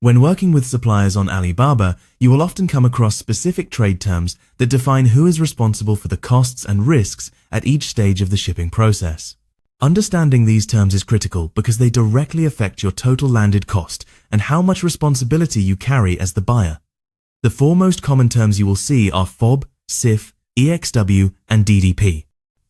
When working with suppliers on Alibaba, you will often come across specific trade terms that define who is responsible for the costs and risks at each stage of the shipping process. Understanding these terms is critical because they directly affect your total landed cost and how much responsibility you carry as the buyer. The four most common terms you will see are FOB, CIF, EXW, and DDP.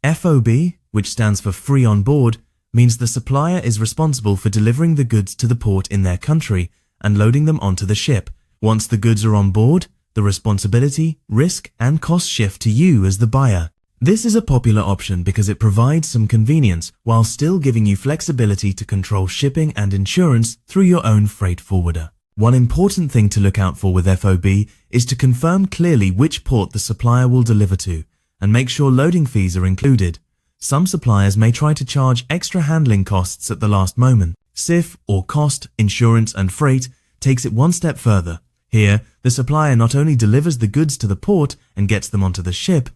FOB, which stands for free on board, means the supplier is responsible for delivering the goods to the port in their country and loading them onto the ship. Once the goods are on board, the responsibility, risk, and cost shift to you as the buyer. This is a popular option because it provides some convenience while still giving you flexibility to control shipping and insurance through your own freight forwarder. One important thing to look out for with FOB is to confirm clearly which port the supplier will deliver to and make sure loading fees are included. Some suppliers may try to charge extra handling costs at the last moment. CIF, or cost, insurance, and freight, takes it one step further. Here, the supplier not only delivers the goods to the port and gets them onto the ship,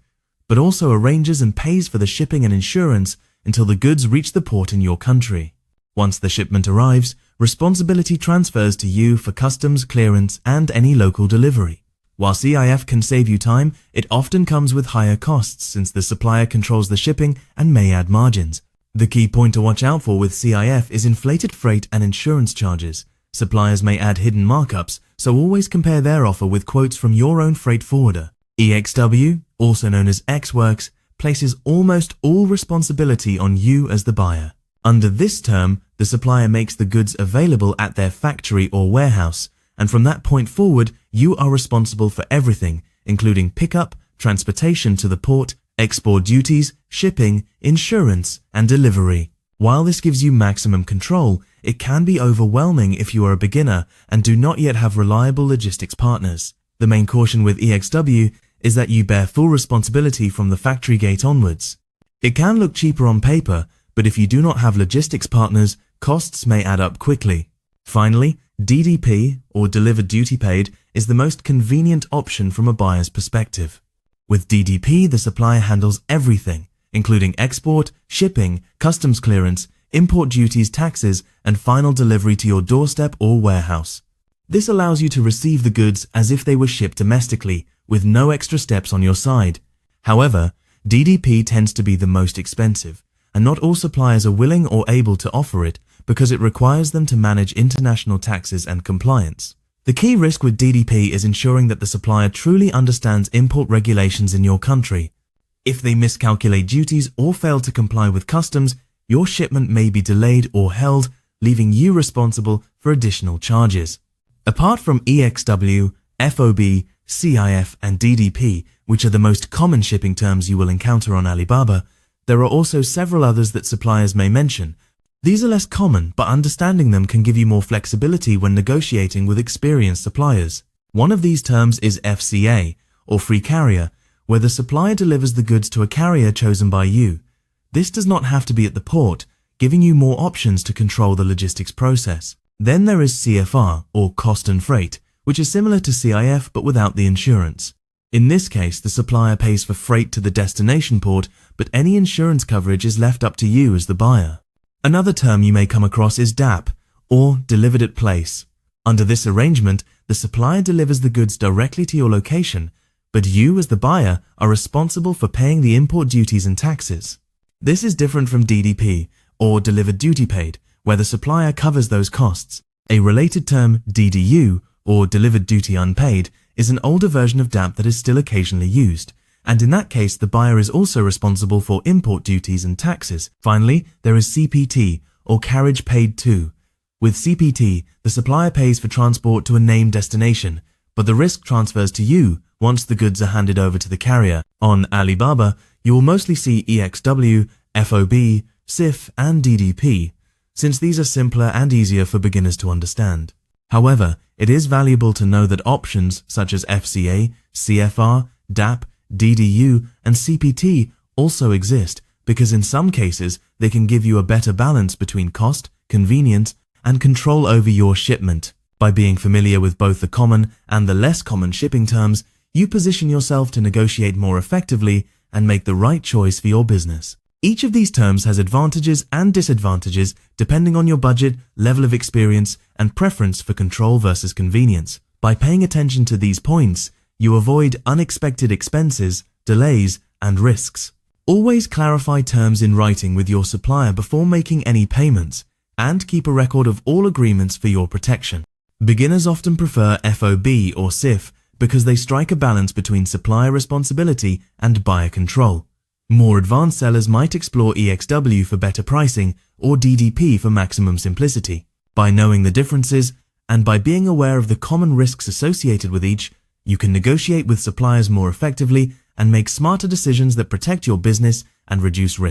but also arranges and pays for the shipping and insurance until the goods reach the port in your country. Once the shipment arrives, responsibility transfers to you for customs, clearance, and any local delivery. While CIF can save you time, it often comes with higher costs since the supplier controls the shipping and may add margins. The key point to watch out for with CIF is inflated freight and insurance charges. Suppliers may add hidden markups, so always compare their offer with quotes from your own freight forwarder. EXW, also known as X-Works, places almost all responsibility on you as the buyer. Under this term, the supplier makes the goods available at their factory or warehouse, and from that point forward, you are responsible for everything, including pickup, transportation to the port, export duties, shipping, insurance, and delivery. While this gives you maximum control, it can be overwhelming if you are a beginner and do not yet have reliable logistics partners. The main caution with EXW is that you bear full responsibility from the factory gate onwards. It can look cheaper on paper, but if you do not have logistics partners, costs may add up quickly. Finally, DDP, or Delivered Duty Paid, is the most convenient option from a buyer's perspective. With DDP, the supplier handles everything, including export, shipping, customs clearance, import duties, taxes, and final delivery to your doorstep or warehouse. This allows you to receive the goods as if they were shipped domestically, with no extra steps on your side. However, DDP tends to be the most expensive, and not all suppliers are willing or able to offer it because it requires them to manage international taxes and compliance. The key risk with DDP is ensuring that the supplier truly understands import regulations in your country. If they miscalculate duties or fail to comply with customs, your shipment may be delayed or held, leaving you responsible for additional charges. Apart from EXW, FOB, CIF, and DDP, which are the most common shipping terms you will encounter on Alibaba, there are also several others that suppliers may mention. These are less common, but understanding them can give you more flexibility when negotiating with experienced suppliers. One of these terms is FCA, or free carrier, where the supplier delivers the goods to a carrier chosen by you. This does not have to be at the port, giving you more options to control the logistics process. Then there is CFR, or cost and freight, which is similar to CIF but without the insurance. In this case, the supplier pays for freight to the destination port, but any insurance coverage is left up to you as the buyer. Another term you may come across is DAP, or Delivered at Place. Under this arrangement, the supplier delivers the goods directly to your location, but you as the buyer are responsible for paying the import duties and taxes. This is different from DDP, or Delivered Duty Paid, where the supplier covers those costs. A related term, DDU, or Delivered Duty Unpaid, is an older version of DAP that is still occasionally used, and in that case the buyer is also responsible for import duties and taxes. Finally, there is CPT, or Carriage Paid To. With CPT, the supplier pays for transport to a named destination, but the risk transfers to you once the goods are handed over to the carrier. On Alibaba, you will mostly see EXW, FOB, CIF, and DDP, since these are simpler and easier for beginners to understand. However, it is valuable to know that options such as FCA, CFR, DAP, DDU, and CPT also exist because in some cases they can give you a better balance between cost, convenience, and control over your shipment. By being familiar with both the common and the less common shipping terms, you position yourself to negotiate more effectively and make the right choice for your business. Each of these terms has advantages and disadvantages depending on your budget, level of experience, and preference for control versus convenience. By paying attention to these points, you avoid unexpected expenses, delays, and risks. Always clarify terms in writing with your supplier before making any payments, and keep a record of all agreements for your protection. Beginners often prefer FOB or CIF because they strike a balance between supplier responsibility and buyer control. More advanced sellers might explore EXW for better pricing or DDP for maximum simplicity. By knowing the differences and by being aware of the common risks associated with each, you can negotiate with suppliers more effectively and make smarter decisions that protect your business and reduce risk.